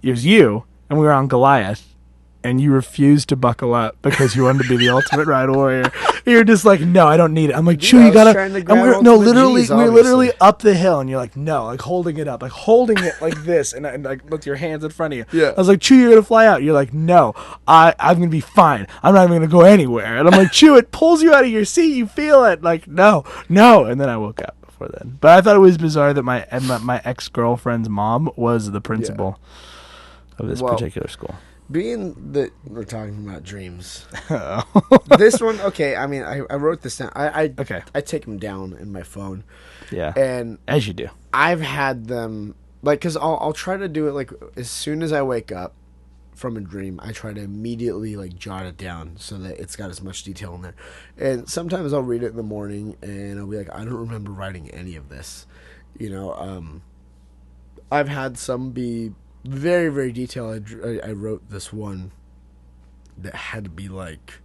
it was you, and we were on Goliath, and you refused to buckle up because you wanted to be the ultimate ride warrior. You're just like, no, I don't need it. I'm like, Chew, you gotta. And we're literally up the hill, and you're like, no, like holding it up, like holding it like this, and like with your hands in front of you. Yeah. I was like, Chew, you're gonna fly out. You're like, no, I'm gonna be fine. I'm not even gonna go anywhere. And I'm like, Chew, it pulls you out of your seat. You feel it. Like, no. And then I woke up before then. But I thought it was bizarre that my ex-girlfriend's mom was the principal of this particular school. Being that we're talking about dreams, this one, okay. I mean, I wrote this down. I take them down in my phone. Yeah, and as you do. I've had them like because I'll try to do it like as soon as I wake up from a dream. I try to immediately like jot it down so that it's got as much detail in there. And sometimes I'll read it in the morning and I'll be like, I don't remember writing any of this. I've had some be very, very detailed. I wrote this one that had to be like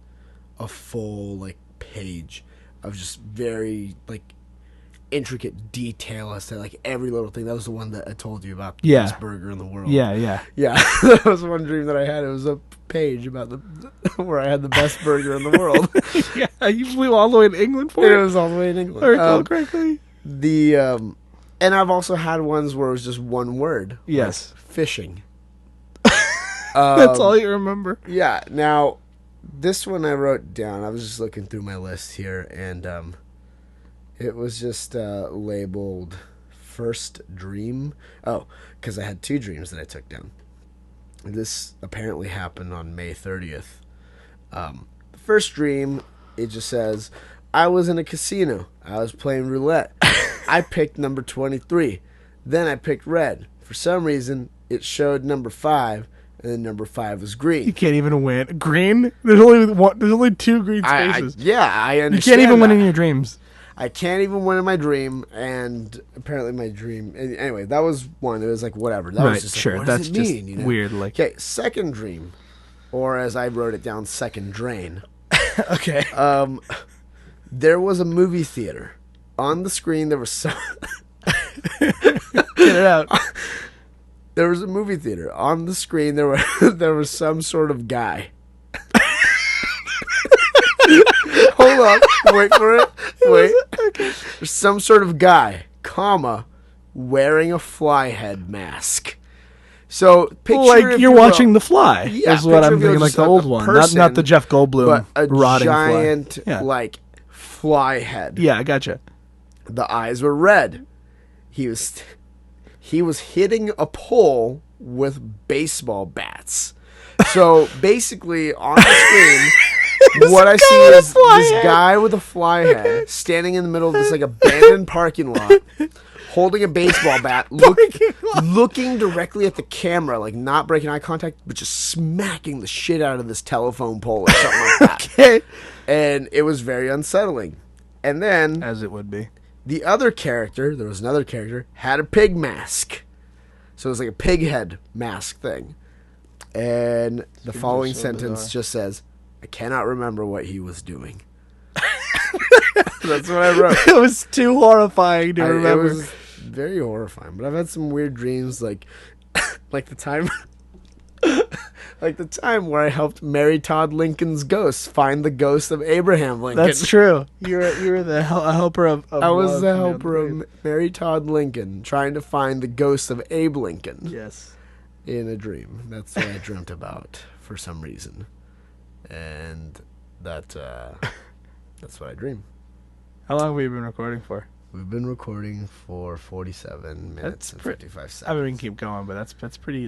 a full like page of just very like intricate detail as to like every little thing. That was the one that I told you about. The Yeah. best burger in the world. Yeah. That was one dream that I had. It was a page about where I had the best burger in the world. Yeah, you flew all the way to England for It it? was all the way in England. I recall correctly. And I've also had ones where it was just one word. Yes. Like fishing. That's all you remember. Yeah. Now, this one I wrote down. I was just looking through my list here, and it was just labeled first dream. Oh, because I had 2 dreams that I took down. This apparently happened on May 30th. The first dream, it just says, I was in a casino. I was playing roulette. I picked number 23. Then I picked red. For some reason, it showed number 5, and then number 5 was green. You can't even win. Green? There's only 2 green spaces. I understand. You can't even win that. in your dreams. I can't even win in my dream, and apparently my dream. Anyway, that was one. It was like whatever. That was just like, what That's does it just mean? You know? weird. Like, Okay, second dream, or as I wrote it down, second drain. okay. There was a movie theater. On the screen, there was some. Get it out. There was a movie theater. On the screen, there was some sort of guy. Hold on. Wait for it. Wait. Okay. There's some sort of guy, comma, wearing a fly head mask. So picture Like if you're you will, watching The Fly. Yeah, is what picture I'm if you thinking, were like just the a old one, person, not the Jeff Goldblum but a rotting giant fly. Yeah. like fly head. Yeah, I gotcha. The eyes were red. He was hitting a pole with baseball bats. So basically, on the screen, what I see is this guy with a fly head standing in the middle of this like abandoned parking lot, holding a baseball bat, looking directly at the camera, like not breaking eye contact, but just smacking the shit out of this telephone pole or something like that. Okay. And it was very unsettling. And then As it would be. the other character, there was another character, had a pig mask. So it was like a pig head mask thing. And the following sentence just says, I cannot remember what he was doing. That's what I wrote. It was too horrifying to remember. It was very horrifying. But I've had some weird dreams, like the time... like the time where I helped Mary Todd Lincoln's ghost find the ghost of Abraham Lincoln. That's true. You were the helper of I was love, the you know, helper of Mary Todd Lincoln trying to find the ghost of Abe Lincoln Yes. in a dream. That's what I dreamt about for some reason. And that's what I dream. How long have we been recording for? We've been recording for 47 minutes and 55 I seconds. mean, we can keep going, but that's pretty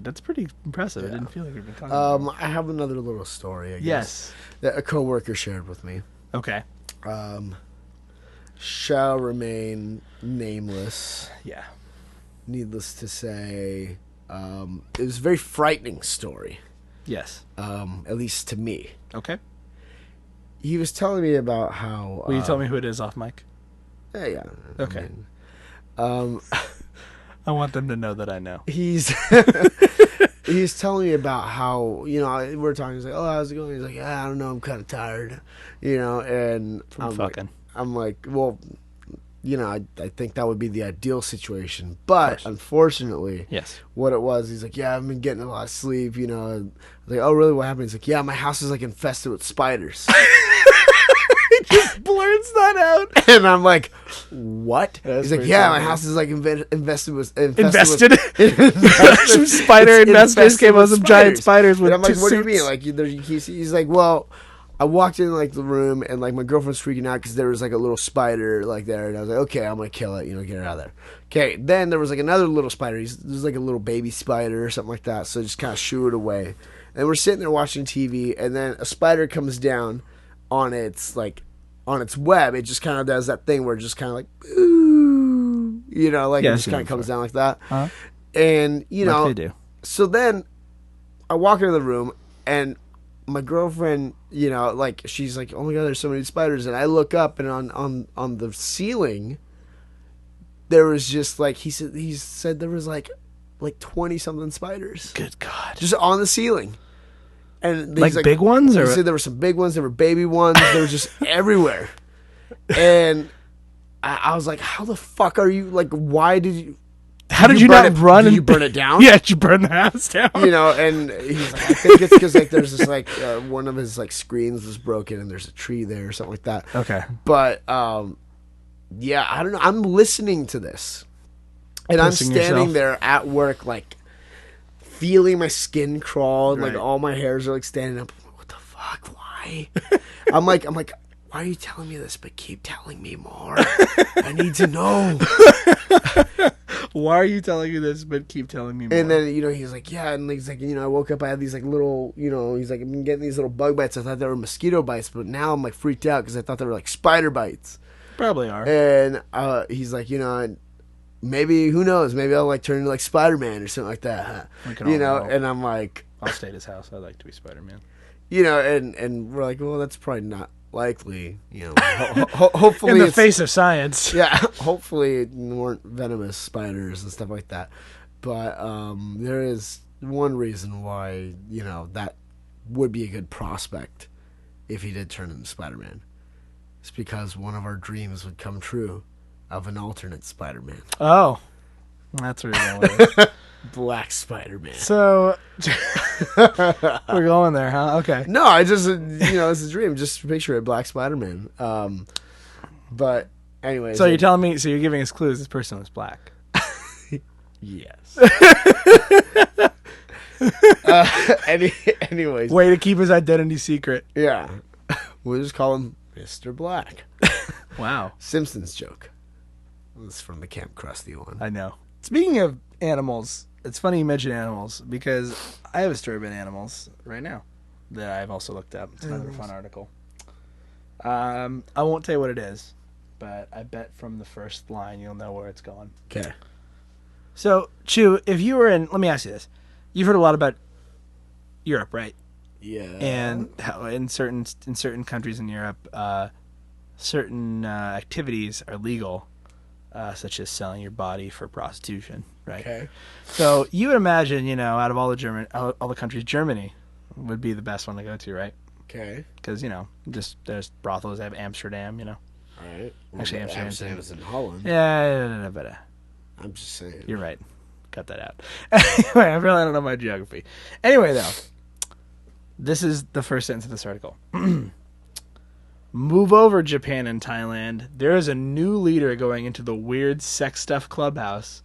impressive. Yeah. I didn't feel like we've been talking. About I have another little story, I guess, yes. that a coworker shared with me. Okay. Shall remain nameless. Yeah. Needless to say, it was a very frightening story, Yes. at least to me. Okay. He was telling me about how... Will you tell me who it is off mic? Yeah. Okay. I mean, I want them to know that I know. he's telling me about how, you know, we're talking, he's like, oh, how's it going? He's like, yeah, I don't know, I'm kind of tired, you know, and I'm like, well, you know, I think that would be the ideal situation, but unfortunately, yes, what it was, he's like, yeah, I've been getting a lot of sleep, you know. I was like, oh, really, what happened? He's like, yeah, my house is like infested with spiders. He just blurts that out. And I'm like, what? That's He's like, pretty yeah, funny. my house is like infested with Some spider investors came on some giant spiders with And I'm like, what do you suits. mean? Like, he's like, well, I walked in like the room and like my girlfriend's freaking out because there was like a little spider like there, and I was like, okay, I'm gonna kill it, you know, get it out of there. Okay, then there was like another little spider. There's like a little baby spider or something like that. So I just kind of shoo it away. And we're sitting there watching TV, and then a spider comes down on its web. It just kind of does that thing where it just kind of like, ooh, you know, like it just kind of comes down like that. Uh-huh. And you know, Like they do. so then I walk into the room and my girlfriend, you know, like she's like, oh my god, there's so many spiders, and I look up and on the ceiling there was just like he said there was like 20 something spiders. Good God. Just on the ceiling. And Like big ones, he or said there were some big ones, there were baby ones, they were just everywhere. And I was like, how the fuck are you, like, why did you... How did you not run? Did you burn it down? Yeah, did you burn the house down? You know, and he's like, I think it's because, like, there's this, like, one of his, like, screens was broken and there's a tree there or something like that. Okay. But, yeah, I don't know. I'm listening to this. And I'm standing there at work, like, feeling my skin crawl. And, like, all my hairs are, like, standing up. What the fuck? Why? I'm like, why are you telling me this? But keep telling me more. I need to know. Why are you telling me this? But keep telling me more. And then, you know, he's like, yeah. And he's like, you know, I woke up, I had these, like, little, you know, he's like, I've been getting these little bug bites. I thought they were mosquito bites. But now I'm, like, freaked out because I thought they were, like, spider bites. Probably are. And he's like, you know, maybe, who knows? Maybe I'll, like, turn into, like, Spider-Man or something like that. You know? And I'm like... I'll stay at his house. I'd like to be Spider-Man. You know, and we're like, well, that's probably not likely, you know. Hopefully, in the face of science. Yeah, hopefully it weren't venomous spiders and stuff like that. But there is one reason why, you know, that would be a good prospect if he did turn into Spider-Man. It's because one of our dreams would come true of an alternate Spider-Man. Oh, that's where you're going with it. Black Spider-Man. So we're going there, huh? Okay. No, I just, you know, it's a dream. Just picture it, Black Spider-Man. But anyways. So you're telling me, so you're giving us clues this person was black. Yes. Anyways. Way to keep his identity secret. Yeah. We'll just call him Mr. Black. Wow. Simpsons joke. This is from the Camp Krusty one. I know. Speaking of animals, it's funny you mention animals because I have a story about animals right now that I've also looked up. It's another fun article. I won't tell you what it is, but I bet from the first line you'll know where it's going. Okay. So, Chu, if you were in, let me ask you this. You've heard a lot about Europe, right? Yeah. And how in certain countries in Europe, certain activities are legal. Such as selling your body for prostitution, right? Okay. So you would imagine, you know, out of all the countries, Germany would be the best one to go to, right? Okay. Because, you know, just there's brothels. They have Amsterdam, you know. All right. Well, Actually, Amsterdam is in Holland. Yeah, but I'm just saying. you're right. Cut that out. Anyway, I really don't know my geography. Anyway, though, this is the first sentence of this article. Move over, Japan and Thailand. There is a new leader going into the weird sex stuff clubhouse.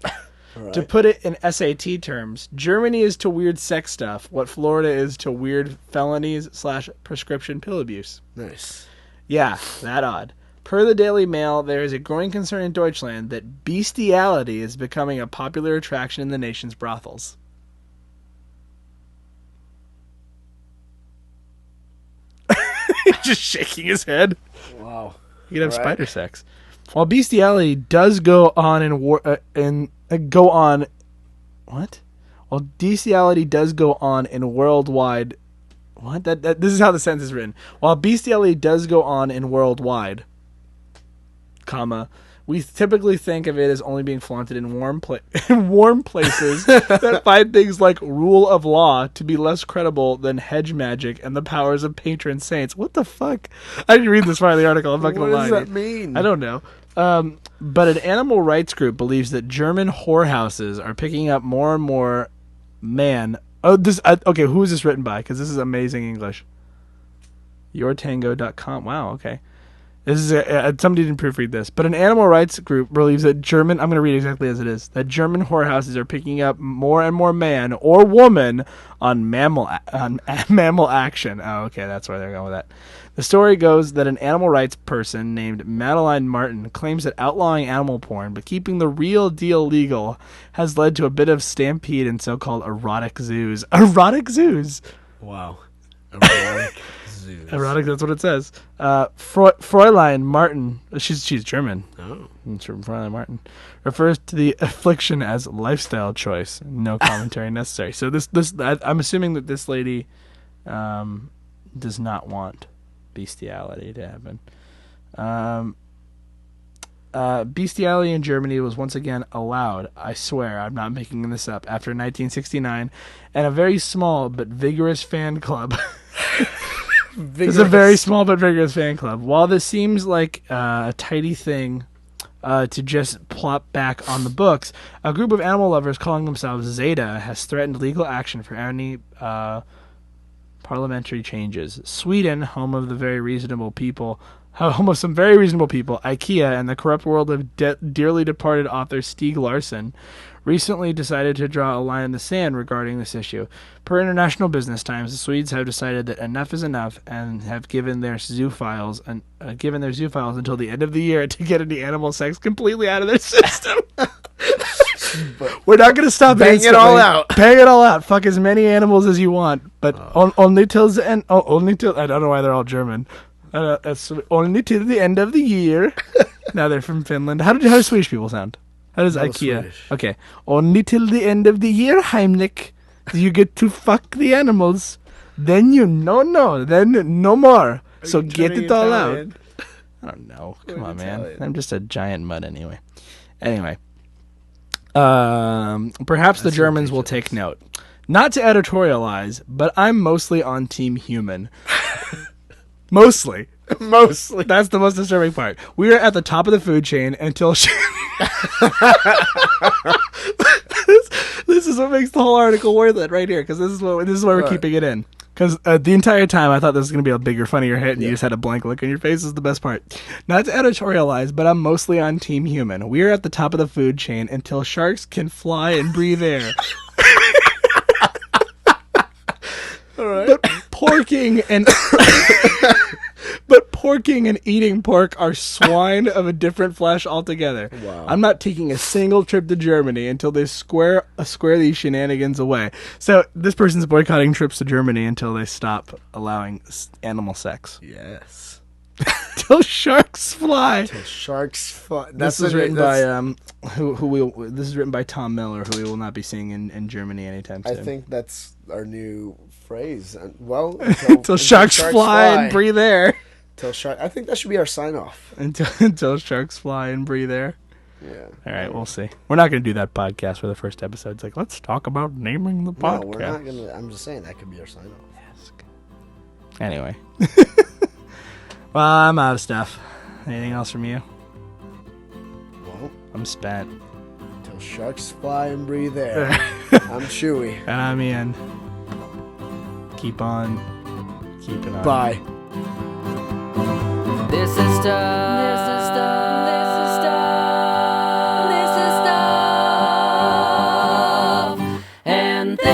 Right. To put it in SAT terms, Germany is to weird sex stuff what Florida is to weird felonies / prescription pill abuse. Nice. Yeah, that odd. Per the Daily Mail, there is a growing concern in Deutschland that bestiality is becoming a popular attraction in the nation's brothels. He's just shaking his head. Wow. You could have spider sex. While bestiality does go on While bestiality does go on in worldwide. What? This is how the sentence is written. While bestiality does go on in worldwide, comma, we typically think of it as only being flaunted in warm places that find things like rule of law to be less credible than hedge magic and the powers of patron saints. What the fuck? I didn't read this part of the article. I'm not going to lie. What does that mean? I don't know. But an animal rights group believes that German whorehouses are picking up more and more okay, who is this written by? Because this is amazing English. Yourtango.com. Wow, okay. This is somebody didn't proofread this, but an animal rights group believes that I'm going to read exactly as it is, that German whorehouses are picking up more and more man or woman on mammal action. Oh, okay, that's why they're going with that. The story goes that an animal rights person named Madeline Martin claims that outlawing animal porn but keeping the real deal legal has led to a bit of stampede in so-called erotic zoos. Erotic zoos? Wow. Erotic zoos. Erotic, that's what it says. Fräulein Martin, she's German. Oh. Fräulein Martin refers to the affliction as lifestyle choice. No commentary necessary. So I'm assuming that this lady does not want bestiality to happen. Bestiality in Germany was once again allowed, I swear, I'm not making this up, after 1969, and a very small but vigorous fan club. It's a very small but vigorous fan club. While this seems like a tidy thing to just plop back on the books. A group of animal lovers calling themselves Zeta has threatened legal action for any parliamentary changes. Sweden, home of some very reasonable people, IKEA, and the corrupt world of dearly departed author Stieg Larsson, recently decided to draw a line in the sand regarding this issue. Per International Business Times, the Swedes have decided that enough is enough and have given their zoophiles until the end of the year to get any animal sex completely out of their system. We're not going to stop Bang it all out. Bang it all out. Fuck as many animals as you want, but only till the end. Only till I don't know why they're all German. Only till the end of the year. Now they're from Finland. How do Swedish people sound? How does IKEA? Swedish. Okay. Only till the end of the year, Heimlich. You get to fuck the animals. Then then no more. So get it all out. I don't know. Come on, man. I'm just a giant mud anyway. Anyway. Perhaps the Germans will take note. Not to editorialize, but I'm mostly on Team Human. Mostly. That's the most disturbing part. We are at the top of the food chain until this is what makes the whole article worth it right here, because this is why we're keeping it in. Because the entire time I thought this was going to be a bigger, funnier hit, and you just had a blank look on your face. Is the best part. Not to editorialize, but I'm mostly on Team Human. We are at the top of the food chain until sharks can fly and breathe air. All right. But porking and eating pork are swine of a different flesh altogether. Wow. I'm not taking a single trip to Germany until they square these shenanigans away. So this person's boycotting trips to Germany until they stop allowing animal sex. Yes. Till sharks fly. This is written by this is written by Tom Miller, who we will not be seeing in Germany anytime soon. I think that's our new phrase. Well, until sharks fly and breathe air. I think that should be our sign off. Until sharks fly and breathe air. Yeah. All right, we'll see. We're not going to do that podcast for the first episode. It's like, let's talk about naming the podcast. No, we're not going to. I'm just saying that could be our sign off. Yes. Anyway. Well, I'm out of stuff. Anything else from you? Well, I'm spent. Until sharks fly and breathe air. I'm Chewy. And I'm Ian. Keep on keeping on. Bye. This is stuff. This is stuff. This is stuff. This is stuff. And things.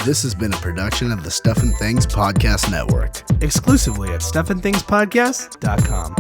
This has been a production of the Stuff and Things Podcast Network. Exclusively at stuffandthingspodcast.com.